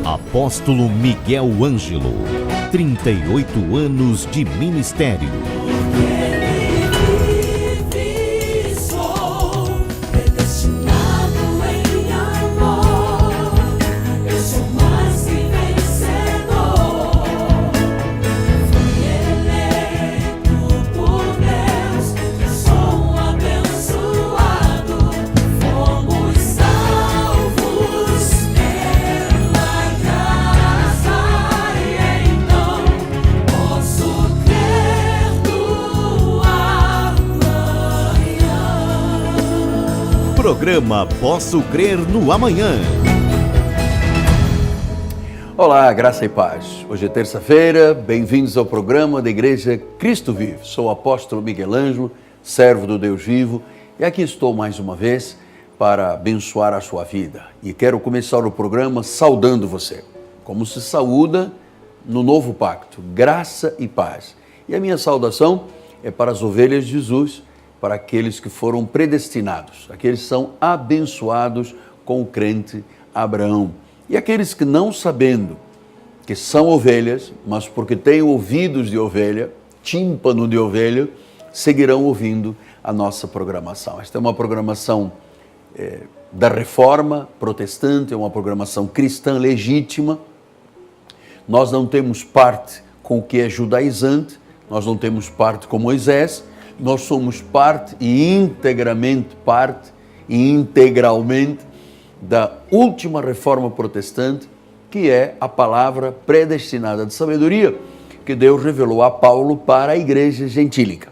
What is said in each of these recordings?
Apóstolo Miguel Ângelo, 38 anos de ministério. Programa Posso Crer no Amanhã. Olá, graça e paz. Hoje é terça-feira, bem-vindos ao programa da Igreja Cristo Vive. Sou o apóstolo Miguel Ângelo, servo do Deus vivo, e aqui estou mais uma vez para abençoar a sua vida. E quero começar o programa saudando você, como se saúda no novo pacto, graça e paz. E a minha saudação é para as ovelhas de Jesus, para aqueles que foram predestinados, aqueles que são abençoados com o crente Abraão. E aqueles que não sabendo que são ovelhas, mas porque têm ouvidos de ovelha, tímpano de ovelha, seguirão ouvindo a nossa programação. Esta é uma programação da Reforma Protestante, é uma programação cristã legítima. Nós não temos parte com o que é judaizante, nós não temos parte com Moisés, nós somos parte e integralmente da última reforma protestante, que é a palavra predestinada de sabedoria, que Deus revelou a Paulo para a igreja gentílica.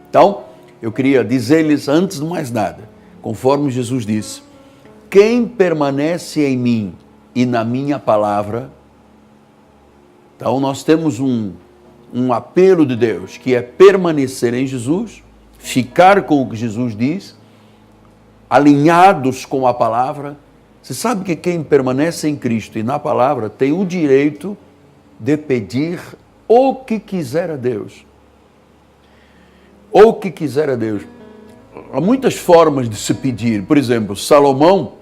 Então, eu queria dizer-lhes, antes de mais nada, conforme Jesus disse, quem permanece em mim e na minha palavra, então nós temos um apelo de Deus, que é permanecer em Jesus, ficar com o que Jesus diz, alinhados com a palavra. Você sabe que quem permanece em Cristo e na palavra tem o direito de pedir o que quiser a Deus. O que quiser a Deus. Há muitas formas de se pedir. Por exemplo, Salomão,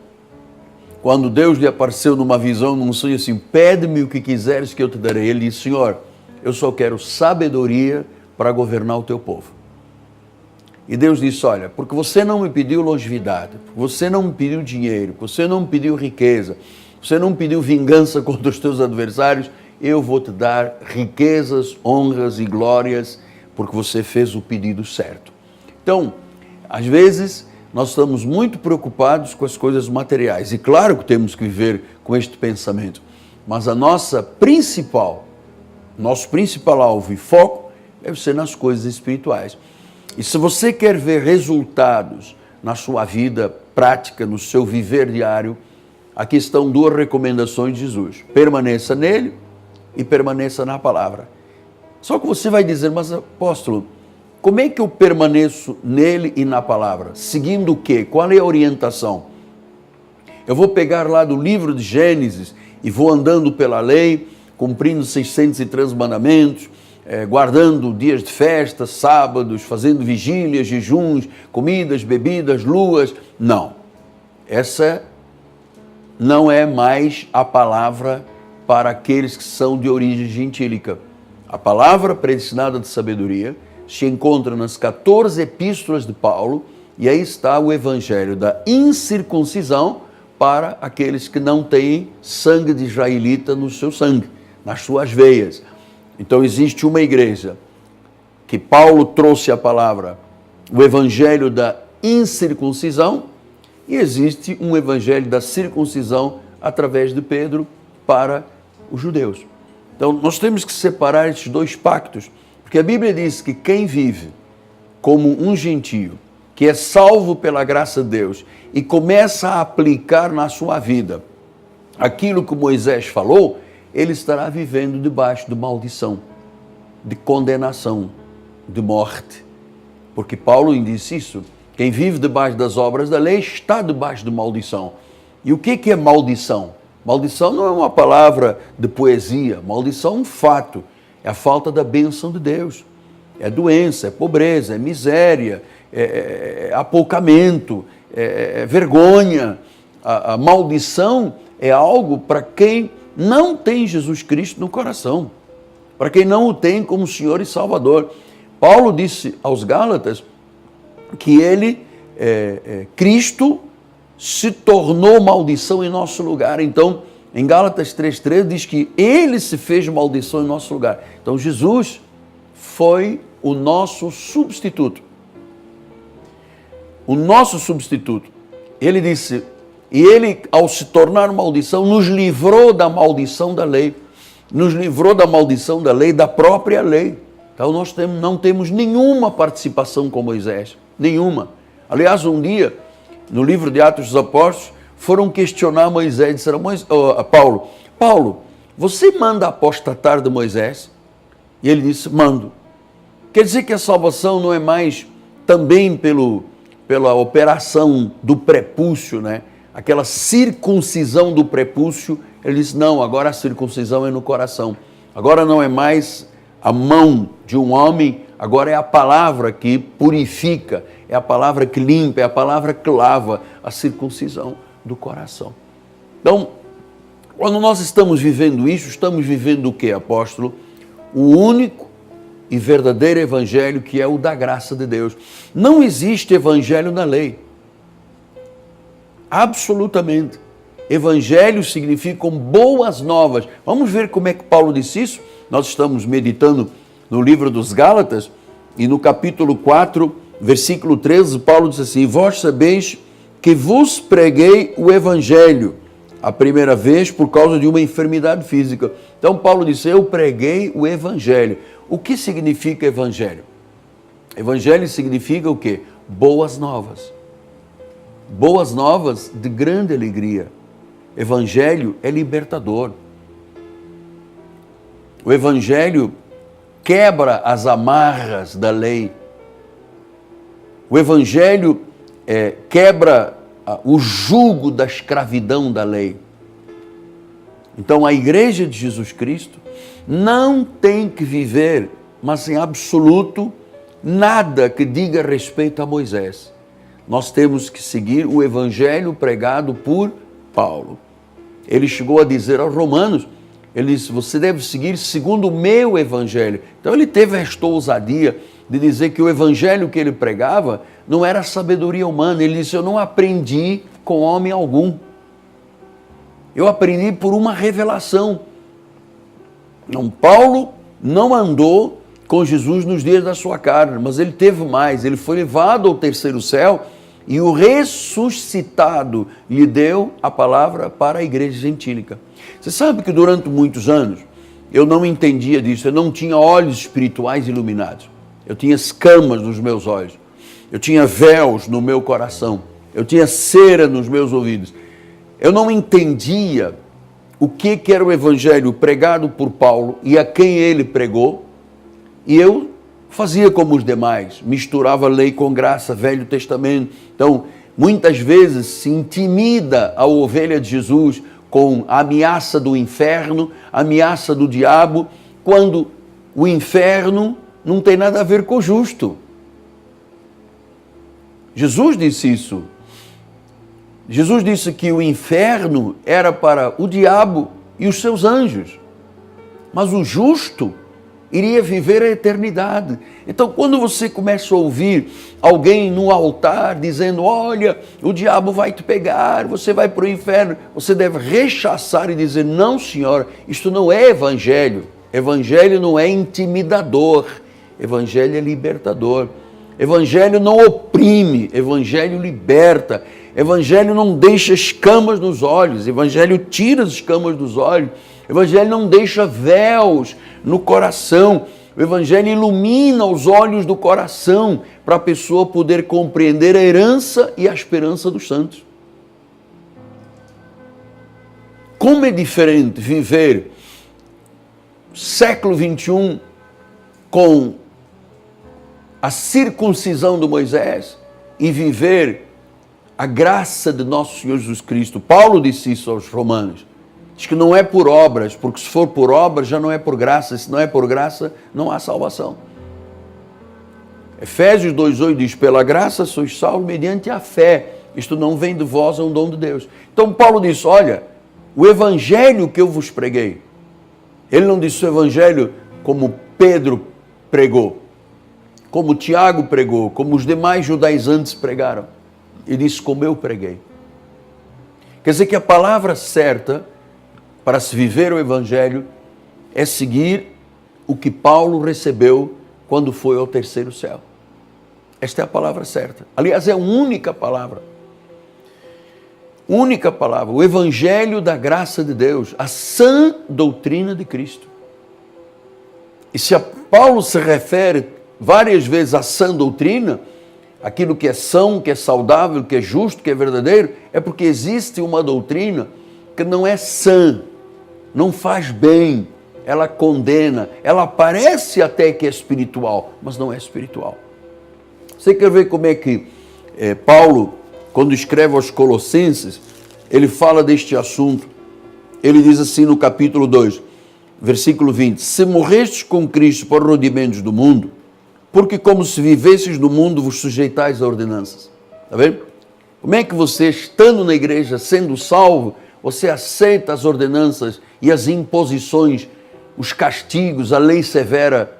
quando Deus lhe apareceu numa visão, num sonho assim, pede-me o que quiseres que eu te darei. Ele disse, Senhor, eu só quero sabedoria para governar o teu povo. E Deus disse, olha, porque você não me pediu longevidade, porque você não me pediu dinheiro, porque você não me pediu riqueza, você não me pediu vingança contra os teus adversários, eu vou te dar riquezas, honras e glórias, porque você fez o pedido certo. Então, às vezes, nós estamos muito preocupados com as coisas materiais, e claro que temos que viver com este pensamento, mas nosso principal alvo e foco deve ser nas coisas espirituais. E se você quer ver resultados na sua vida prática, no seu viver diário, aqui estão duas recomendações de Jesus. Permaneça nele e permaneça na palavra. Só que você vai dizer, mas apóstolo, como é que eu permaneço nele e na palavra? Seguindo o quê? Qual é a orientação? Eu vou pegar lá do livro de Gênesis e vou andando pela lei, cumprindo 603 mandamentos, guardando dias de festa, sábados, fazendo vigílias, jejuns, comidas, bebidas, luas. Não. Essa não é mais a palavra para aqueles que são de origem gentílica. A palavra predestinada de sabedoria se encontra nas 14 epístolas de Paulo, e aí está o evangelho da incircuncisão para aqueles que não têm sangue de israelita no seu sangue, nas suas veias. Então existe uma igreja que Paulo trouxe a palavra, o evangelho da incircuncisão, e existe um evangelho da circuncisão através de Pedro para os judeus. Então nós temos que separar esses dois pactos, porque a Bíblia diz que quem vive como um gentio, que é salvo pela graça de Deus e começa a aplicar na sua vida aquilo que Moisés falou, ele estará vivendo debaixo de maldição, de condenação, de morte. Porque Paulo disse isso, quem vive debaixo das obras da lei está debaixo de maldição. E o que é maldição? Maldição não é uma palavra de poesia, maldição é um fato, é a falta da bênção de Deus. É doença, é pobreza, é miséria, é apoucamento, é vergonha. A maldição é algo para quem não tem Jesus Cristo no coração, para quem não o tem como Senhor e Salvador. Paulo disse aos Gálatas que Cristo se tornou maldição em nosso lugar. Então, em Gálatas 3,13 diz que ele se fez maldição em nosso lugar. Então, Jesus foi o nosso substituto. O nosso substituto. Ele disse, e ele, ao se tornar maldição, nos livrou da maldição da lei. Nos livrou da maldição da lei, da própria lei. Então, nós não temos nenhuma participação com Moisés. Nenhuma. Aliás, um dia, no livro de Atos dos Apóstolos, foram questionar Moisés, disseram, Paulo, você manda apostatar de Moisés? E ele disse, mando. Quer dizer que a salvação não é mais também pela operação do prepúcio, né? Aquela circuncisão do prepúcio. Ele disse, não, agora a circuncisão é no coração. Agora não é mais a mão de um homem, agora é a palavra que purifica, é a palavra que limpa, é a palavra que lava, a circuncisão do coração. Então, quando nós estamos vivendo isso, estamos vivendo o que, apóstolo? O único e verdadeiro evangelho, que é o da graça de Deus. Não existe evangelho na lei. Absolutamente. Evangelho significam boas novas. Vamos ver como é que Paulo disse isso? Nós estamos meditando no livro dos Gálatas e no capítulo 4, versículo 13, Paulo diz assim, vós sabeis que vos preguei o evangelho a primeira vez por causa de uma enfermidade física. Então Paulo disse, eu preguei o evangelho. O que significa evangelho? Evangelho significa o quê? Boas novas. Boas novas de grande alegria. Evangelho é libertador. O evangelho quebra as amarras da lei. O evangelho quebra o jugo da escravidão da lei. Então a igreja de Jesus Cristo não tem que viver, mas em absoluto, nada que diga respeito a Moisés. Nós temos que seguir o evangelho pregado por Paulo. Ele chegou a dizer aos romanos, ele disse, você deve seguir segundo o meu evangelho. Então ele teve esta ousadia de dizer que o evangelho que ele pregava não era sabedoria humana. Ele disse, eu não aprendi com homem algum. Eu aprendi por uma revelação. Não, Paulo não andou com Jesus nos dias da sua carne, mas ele teve mais. Ele foi levado ao terceiro céu e o ressuscitado lhe deu a palavra para a igreja gentílica. Você sabe que durante muitos anos eu não entendia disso, eu não tinha olhos espirituais iluminados. Eu tinha escamas nos meus olhos, eu tinha véus no meu coração, eu tinha cera nos meus ouvidos. Eu não entendia o que era o evangelho pregado por Paulo e a quem ele pregou, e eu fazia como os demais, misturava lei com graça, Velho Testamento. Então, muitas vezes se intimida a ovelha de Jesus com a ameaça do inferno, a ameaça do diabo, quando o inferno não tem nada a ver com o justo. Jesus disse isso. Jesus disse que o inferno era para o diabo e os seus anjos, mas o justo iria viver a eternidade. Então, quando você começa a ouvir alguém no altar dizendo, olha, o diabo vai te pegar, você vai para o inferno, você deve rechaçar e dizer, não, senhor, isto não é evangelho. Evangelho não é intimidador, evangelho é libertador. Evangelho não oprime, evangelho liberta. Evangelho não deixa escamas nos olhos, evangelho tira as escamas dos olhos. Evangelho não deixa véus no coração. O evangelho ilumina os olhos do coração para a pessoa poder compreender a herança e a esperança dos santos. Como é diferente viver século 21 com a circuncisão de Moisés e viver a graça de nosso Senhor Jesus Cristo. Paulo disse isso aos romanos. Diz que não é por obras, porque se for por obras já não é por graça. Se não é por graça, não há salvação. Efésios 2,8 diz, pela graça sois salvos mediante a fé. Isto não vem de vós, é um dom de Deus. Então Paulo diz, olha, o evangelho que eu vos preguei. Ele não disse o evangelho como Pedro pregou, como Tiago pregou, como os demais judaizantes pregaram. Ele disse como eu preguei. Quer dizer que a palavra certa para se viver o evangelho é seguir o que Paulo recebeu quando foi ao terceiro céu. Esta é a palavra certa. Aliás, é a única palavra. Única palavra. O evangelho da graça de Deus. A sã doutrina de Cristo. E se Paulo se refere várias vezes à sã doutrina, aquilo que é são, que é saudável, que é justo, que é verdadeiro, é porque existe uma doutrina que não é sã, não faz bem, ela condena, ela parece até que é espiritual, mas não é espiritual. Você quer ver como é que Paulo, quando escreve aos Colossenses, ele fala deste assunto. Ele diz assim no capítulo 2, versículo 20, se morrestes com Cristo para os rudimentos do mundo, porque como se vivesses no mundo vos sujeitais a ordenanças. Está vendo? Como é que você, estando na igreja, sendo salvo, você aceita as ordenanças e as imposições, os castigos, a lei severa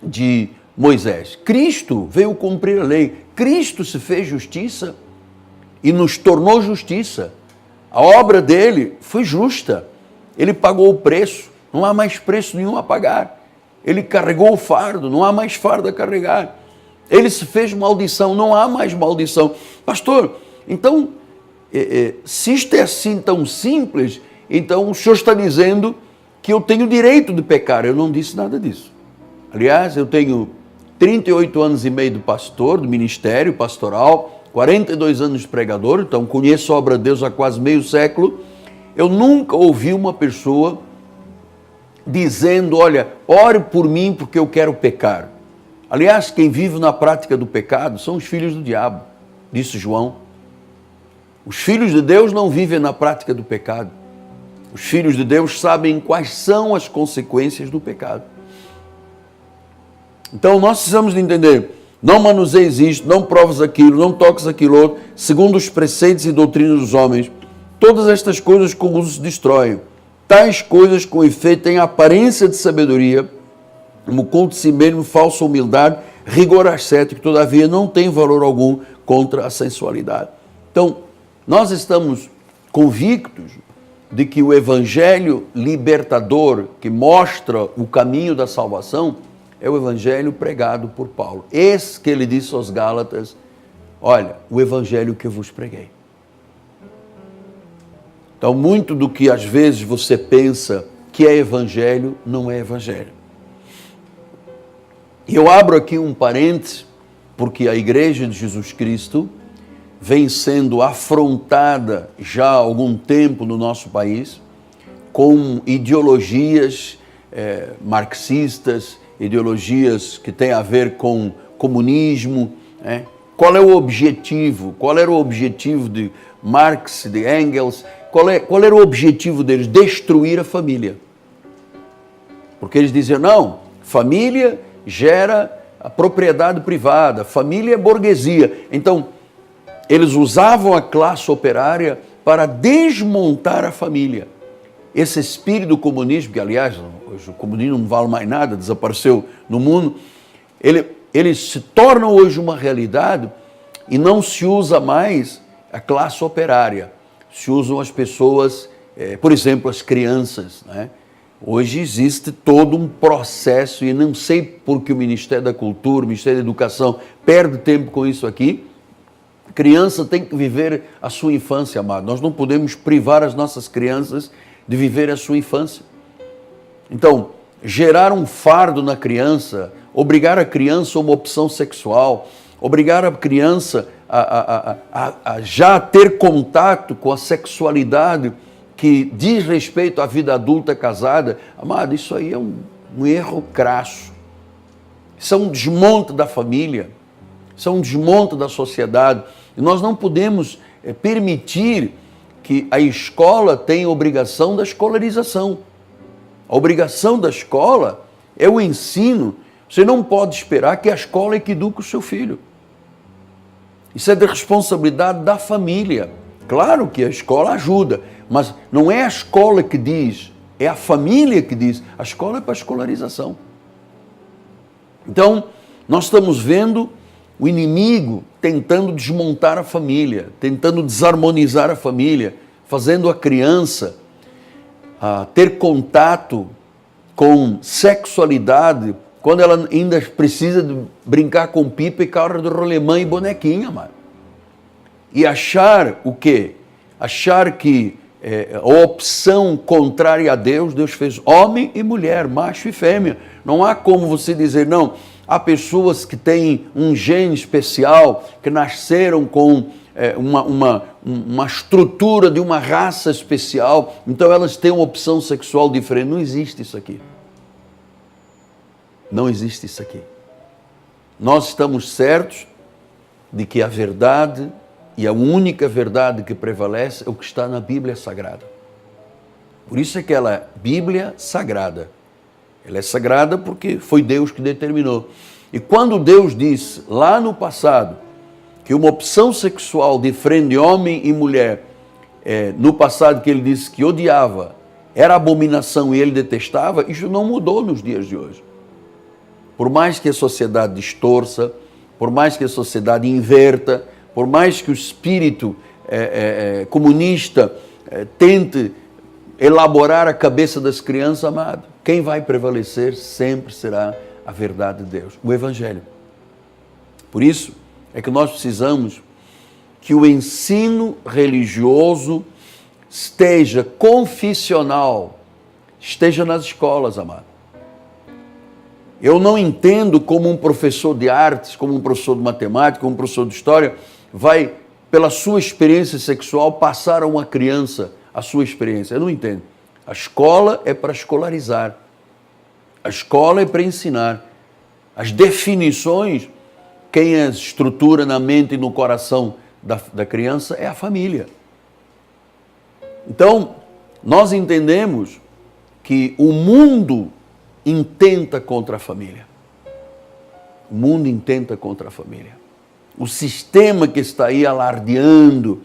de Moisés? Cristo veio cumprir a lei. Cristo se fez justiça e nos tornou justiça. A obra dele foi justa. Ele pagou o preço. Não há mais preço nenhum a pagar. Ele carregou o fardo, não há mais fardo a carregar. Ele se fez maldição, não há mais maldição. Pastor, então, se isto é assim tão simples, então o senhor está dizendo que eu tenho direito de pecar. Eu não disse nada disso. Aliás, eu tenho 38 anos e meio de pastor, do ministério pastoral, 42 anos de pregador, então conheço a obra de Deus há quase meio século. Eu nunca ouvi uma pessoa dizendo, olha, ore por mim porque eu quero pecar. Aliás, quem vive na prática do pecado são os filhos do diabo, disse João. Os filhos de Deus não vivem na prática do pecado. Os filhos de Deus sabem quais são as consequências do pecado. Então nós precisamos de entender, não manuseis isto, não provas aquilo, não toques aquilo outro, segundo os preceitos e doutrinas dos homens. Todas estas coisas com uso se destroem. Tais coisas, com efeito, têm aparência de sabedoria, como culto de si mesmo, falsa humildade, rigor ascético, todavia não tem valor algum contra a sensualidade. Então, nós estamos convictos de que o evangelho libertador, que mostra o caminho da salvação, é o evangelho pregado por Paulo. Esse que ele disse aos Gálatas, olha, o evangelho que eu vos preguei. Então, muito do que às vezes você pensa que é evangelho, não é evangelho. E eu abro aqui um parênteses, porque a Igreja de Jesus Cristo vem sendo afrontada já há algum tempo no nosso país com ideologias marxistas, ideologias que têm a ver com comunismo. Qual é o objetivo? Qual era o objetivo de Marx, de Engels? Qual era o objetivo deles? Destruir a família. Porque eles diziam, não, família gera a propriedade privada, família é burguesia. Então, eles usavam a classe operária para desmontar a família. Esse espírito do comunismo, que aliás, hoje o comunismo não vale mais nada, desapareceu no mundo, ele se torna hoje uma realidade e não se usa mais a classe operária. Se usam as pessoas, por exemplo, as crianças, né? Hoje existe todo um processo, e não sei por que o Ministério da Cultura, o Ministério da Educação perde tempo com isso aqui. A criança tem que viver a sua infância, amado. Nós não podemos privar as nossas crianças de viver a sua infância. Então, gerar um fardo na criança, obrigar a criança a uma opção sexual, obrigar a criança a já ter contato com a sexualidade que diz respeito à vida adulta casada, amado, isso aí é um erro crasso. Isso é um desmonte da família, isso é um desmonte da sociedade. E nós não podemos permitir que a escola tenha obrigação da escolarização. A obrigação da escola é o ensino. Você não pode esperar que a escola é que eduque o seu filho. Isso é de responsabilidade da família. Claro que a escola ajuda, mas não é a escola que diz, é a família que diz. A escola é para a escolarização. Então, nós estamos vendo o inimigo tentando desmontar a família, tentando desarmonizar a família, fazendo a criança ter contato com sexualidade quando ela ainda precisa de brincar com pipa e carro de rolemã e bonequinha, mano. E achar o quê? Achar que a opção contrária a Deus, Deus fez homem e mulher, macho e fêmea. Não há como você dizer, não, há pessoas que têm um gene especial, que nasceram com uma estrutura de uma raça especial, então elas têm uma opção sexual diferente. Não existe isso aqui. Não existe isso aqui. Nós estamos certos de que a verdade e a única verdade que prevalece é o que está na Bíblia Sagrada. Por isso é que ela é Bíblia Sagrada. Ela é sagrada porque foi Deus que determinou. E quando Deus disse lá no passado que uma opção sexual diferente de homem e mulher, no passado que ele disse que odiava, era abominação e ele detestava, isso não mudou nos dias de hoje. Por mais que a sociedade distorça, por mais que a sociedade inverta, por mais que o espírito comunista tente elaborar a cabeça das crianças, amado, quem vai prevalecer sempre será a verdade de Deus, o Evangelho. Por isso é que nós precisamos que o ensino religioso esteja confissional, esteja nas escolas, amado. Eu não entendo como um professor de artes, como um professor de matemática, como um professor de história, vai, pela sua experiência sexual, passar a uma criança a sua experiência. Eu não entendo. A escola é para escolarizar. A escola é para ensinar. As definições, quem as estrutura na mente e no coração da criança é a família. Então, nós entendemos que o mundo intenta contra a família. O mundo intenta contra a família. O sistema que está aí alardeando,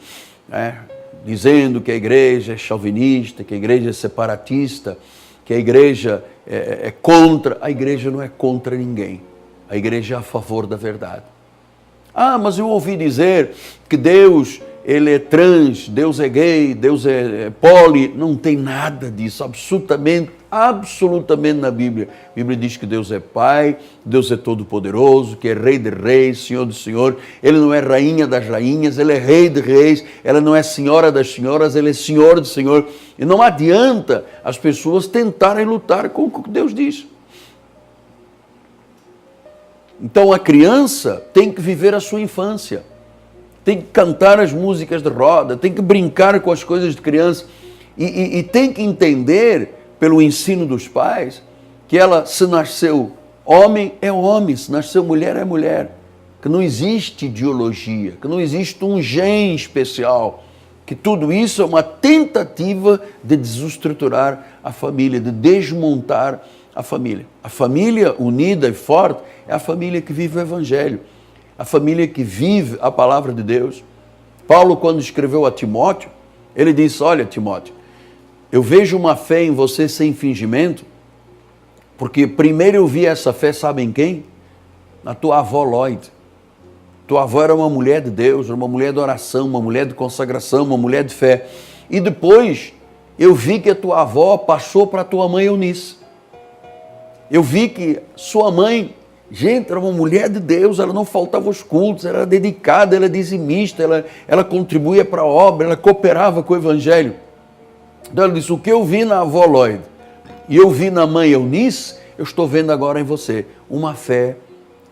dizendo que a igreja é chauvinista, que a igreja é separatista, que a igreja é contra. A igreja não é contra ninguém. A igreja é a favor da verdade. Ah, mas eu ouvi dizer que Deus, ele é trans, Deus é gay, Deus é poli. Não tem nada disso, absolutamente na Bíblia. A Bíblia diz que Deus é Pai, Deus é Todo-Poderoso, que é Rei de Reis, Senhor do Senhor. Ele não é Rainha das Rainhas, Ele é Rei de Reis. Ela não é Senhora das Senhoras, Ele é Senhor do Senhor. E não adianta as pessoas tentarem lutar com o que Deus diz. Então a criança tem que viver a sua infância, tem que cantar as músicas de roda, tem que brincar com as coisas de criança e tem que entender, pelo ensino dos pais, que ela, se nasceu homem, é homem, se nasceu mulher, é mulher, que não existe ideologia, que não existe um gene especial, que tudo isso é uma tentativa de desestruturar a família, de desmontar a família. A família unida e forte é a família que vive o Evangelho, a família que vive a palavra de Deus. Paulo, quando escreveu a Timóteo, ele disse, olha, Timóteo, eu vejo uma fé em você sem fingimento, porque primeiro eu vi essa fé, sabem quem? Na tua avó Lloyd. Tua avó era uma mulher de Deus, era uma mulher de oração, uma mulher de consagração, uma mulher de fé. E depois eu vi que a tua avó passou para a tua mãe Eunice. Eu vi que sua mãe, gente, era uma mulher de Deus, ela não faltava aos cultos, ela era dedicada, ela é dizimista, ela contribuía para a obra, ela cooperava com o Evangelho. Então ela disse, o que eu vi na avó Lloyd e eu vi na mãe Eunice, eu estou vendo agora em você, uma fé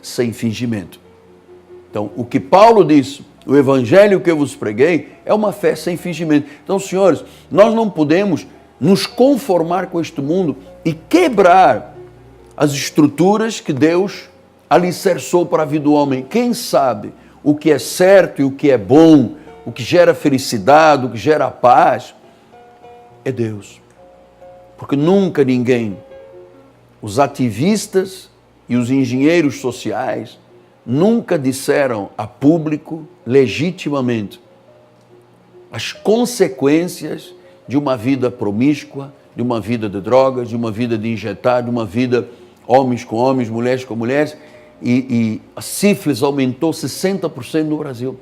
sem fingimento. Então, o que Paulo disse, o Evangelho que eu vos preguei, é uma fé sem fingimento. Então, senhores, nós não podemos nos conformar com este mundo e quebrar as estruturas que Deus alicerçou para a vida do homem. Quem sabe o que é certo e o que é bom, o que gera felicidade, o que gera paz, é Deus. Porque nunca ninguém, os ativistas e os engenheiros sociais, nunca disseram a público, legitimamente, as consequências de uma vida promíscua, de uma vida de drogas, de uma vida de injetar, de uma vida homens com homens, mulheres com mulheres, e a sífilis aumentou 60% no Brasil.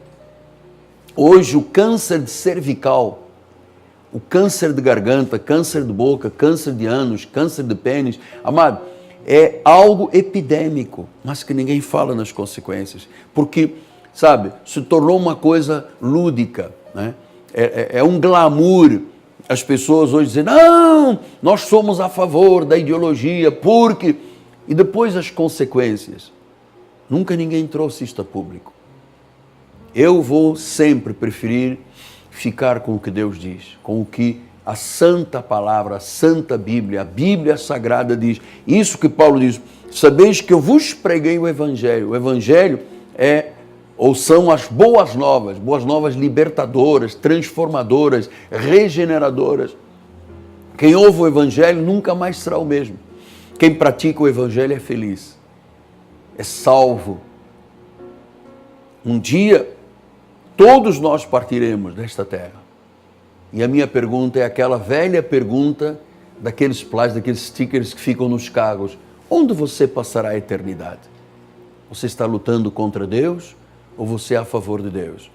Hoje o câncer de cervical, o câncer de garganta, câncer de boca, câncer de ânus, câncer de pênis, amado, é algo epidêmico, mas que ninguém fala nas consequências, porque, sabe, se tornou uma coisa lúdica, né? É um glamour. As pessoas hoje dizem, não, nós somos a favor da ideologia, porque... E depois as consequências. Nunca ninguém trouxe isto a público. Eu vou sempre preferir ficar com o que Deus diz, com o que a santa palavra, a santa Bíblia, a Bíblia Sagrada diz. Isso que Paulo diz, sabeis que eu vos preguei o Evangelho. O Evangelho são as boas novas libertadoras, transformadoras, regeneradoras. Quem ouve o Evangelho nunca mais será o mesmo. Quem pratica o Evangelho é feliz, é salvo. Um dia, todos nós partiremos desta terra. E a minha pergunta é aquela velha pergunta daqueles plásticos, daqueles stickers que ficam nos carros. Onde você passará a eternidade? Você está lutando contra Deus ou você é a favor de Deus?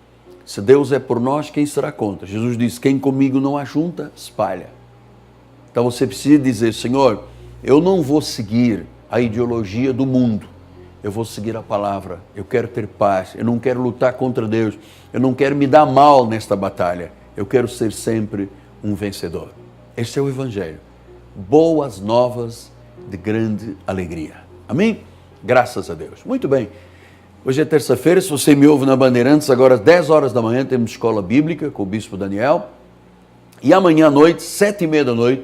Se Deus é por nós, quem será contra? Jesus disse, quem comigo não ajunta, espalha. Então você precisa dizer, Senhor, eu não vou seguir a ideologia do mundo, eu vou seguir a palavra, eu quero ter paz, eu não quero lutar contra Deus, eu não quero me dar mal nesta batalha, eu quero ser sempre um vencedor. Este é o Evangelho. Boas novas de grande alegria. Amém? Graças a Deus. Muito bem. Hoje é terça-feira, se você me ouve na Bandeirantes, agora às 10 horas da manhã temos escola bíblica com o Bispo Daniel. E amanhã à noite, 7h30 da noite,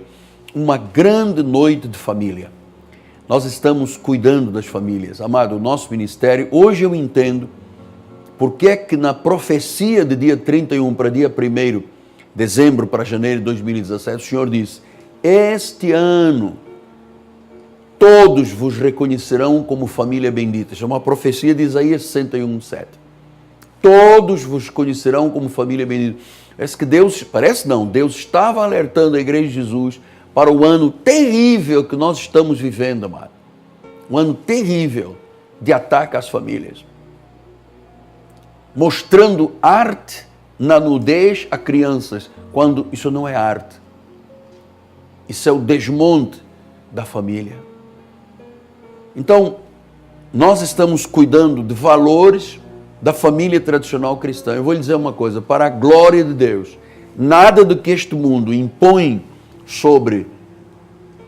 uma grande noite de família. Nós estamos cuidando das famílias. Amado, o nosso ministério, hoje eu entendo porque é que na profecia de dia 31 para dia 1º de dezembro para janeiro de 2017, o Senhor disse, este ano todos vos reconhecerão como família bendita. Isso é uma profecia de Isaías 61:7. Todos vos conhecerão como família bendita. Deus estava alertando a Igreja de Jesus para o ano terrível que nós estamos vivendo, amado. Um ano terrível de ataque às famílias. Mostrando arte na nudez a crianças, quando isso não é arte. Isso é o desmonte da família. Então, nós estamos cuidando de valores da família tradicional cristã. Eu vou lhe dizer uma coisa, para a glória de Deus, nada do que este mundo impõe sobre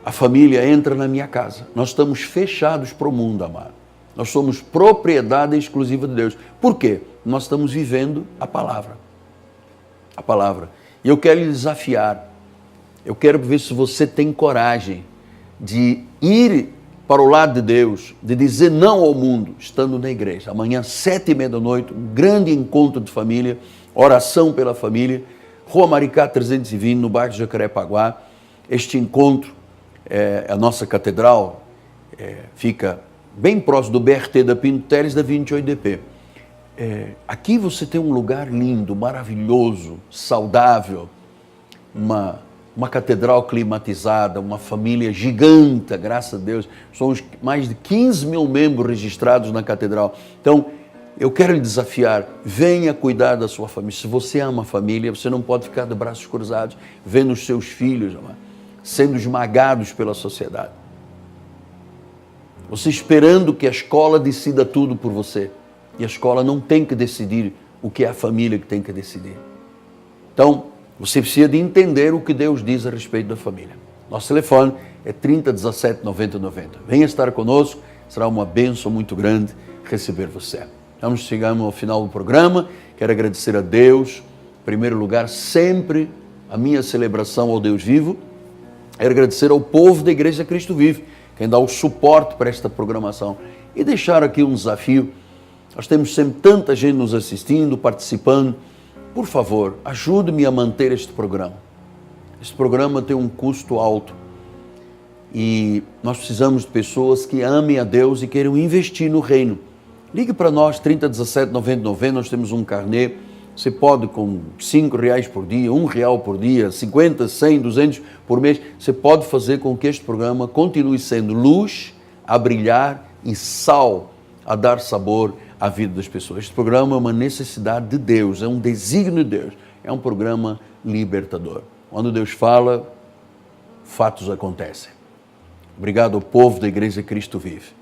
a família entra na minha casa. Nós estamos fechados para o mundo, amado. Nós somos propriedade exclusiva de Deus. Por quê? Nós estamos vivendo a palavra. A palavra. E eu quero lhe desafiar. Eu quero ver se você tem coragem de ir para o lado de Deus, de dizer não ao mundo, estando na igreja. Amanhã, 7h30 da noite, um grande encontro de família, oração pela família, Rua Maricá 320, no bairro de Jacarepaguá. Este encontro, a nossa catedral, fica bem próximo do BRT da Pinto Teles, da 28DP. Aqui você tem um lugar lindo, maravilhoso, saudável, uma catedral climatizada, uma família gigante, graças a Deus. Somos mais de 15 mil membros registrados na catedral. Então, eu quero lhe desafiar, venha cuidar da sua família. Se você ama a família, você não pode ficar de braços cruzados, vendo os seus filhos sendo esmagados pela sociedade. Você esperando que a escola decida tudo por você. E a escola não tem que decidir o que é a família que tem que decidir. Então, você precisa de entender o que Deus diz a respeito da família. Nosso telefone é 30 17 90 90. Venha estar conosco, será uma bênção muito grande receber você. Vamos chegando ao final do programa. Quero agradecer a Deus, em primeiro lugar, sempre a minha celebração ao Deus vivo. Quero agradecer ao povo da Igreja Cristo Vive, quem dá o suporte para esta programação. E deixar aqui um desafio. Nós temos sempre tanta gente nos assistindo, participando. Por favor, ajude-me a manter este programa. Este programa tem um custo alto. E nós precisamos de pessoas que amem a Deus e queiram investir no reino. Ligue para nós, 30 17 90 90, nós temos um carnê Você pode com R$5 por dia, R$1 por dia, 50, 100, 200 por mês, você pode fazer com que este programa continue sendo luz a brilhar e sal a dar sabor à vida das pessoas. Este programa é uma necessidade de Deus, é um desígnio de Deus, é um programa libertador. Quando Deus fala, fatos acontecem. Obrigado ao povo da Igreja Cristo Vive.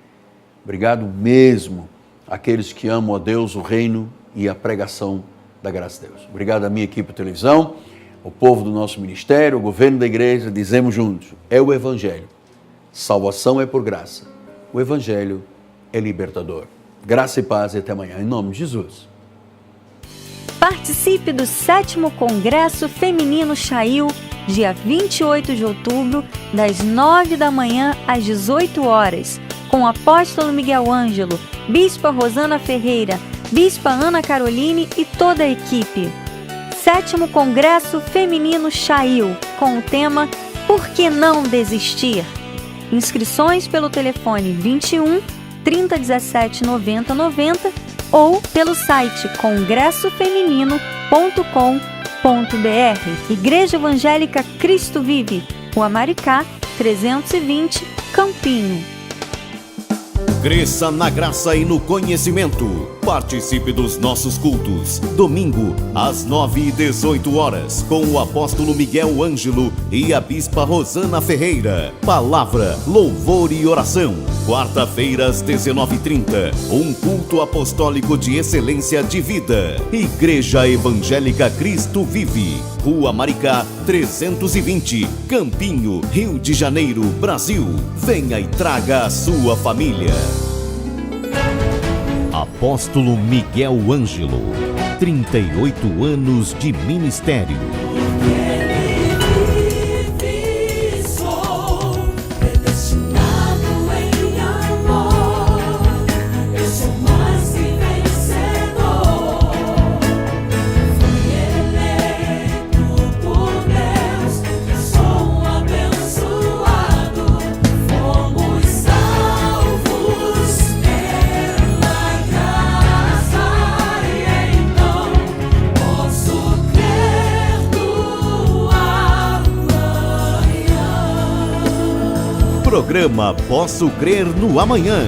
Obrigado mesmo àqueles que amam a Deus, o reino e a pregação da graça de Deus. Obrigado à minha equipe de televisão, ao povo do nosso ministério, ao governo da igreja. Dizemos juntos, é o Evangelho. Salvação é por graça. O Evangelho é libertador. Graça e paz e até amanhã. Em nome de Jesus. Participe do 7º Congresso Feminino Chail, dia 28 de outubro, das 9 da manhã às 18 horas, com o apóstolo Miguel Ângelo, bispa Rosana Ferreira, bispa Ana Caroline e toda a equipe. 7º Congresso Feminino Chail, com o tema Por que não desistir? Inscrições pelo telefone 21 3017 90 90 ou pelo site congressofeminino.com.br. Igreja Evangélica Cristo Vive, Rua Maricá, 320, Campinho. Cresça na graça e no conhecimento. Participe dos nossos cultos. Domingo, às 9h18, com o apóstolo Miguel Ângelo e a bispa Rosana Ferreira. Palavra, louvor e oração. Quarta-feira, às 19h30, um culto apostólico de excelência de vida. Igreja Evangélica Cristo Vive, Rua Maricá, 320, Campinho, Rio de Janeiro, Brasil. Venha e traga a sua família. Apóstolo Miguel Ângelo, 38 anos de ministério. Programa Posso Crer no Amanhã.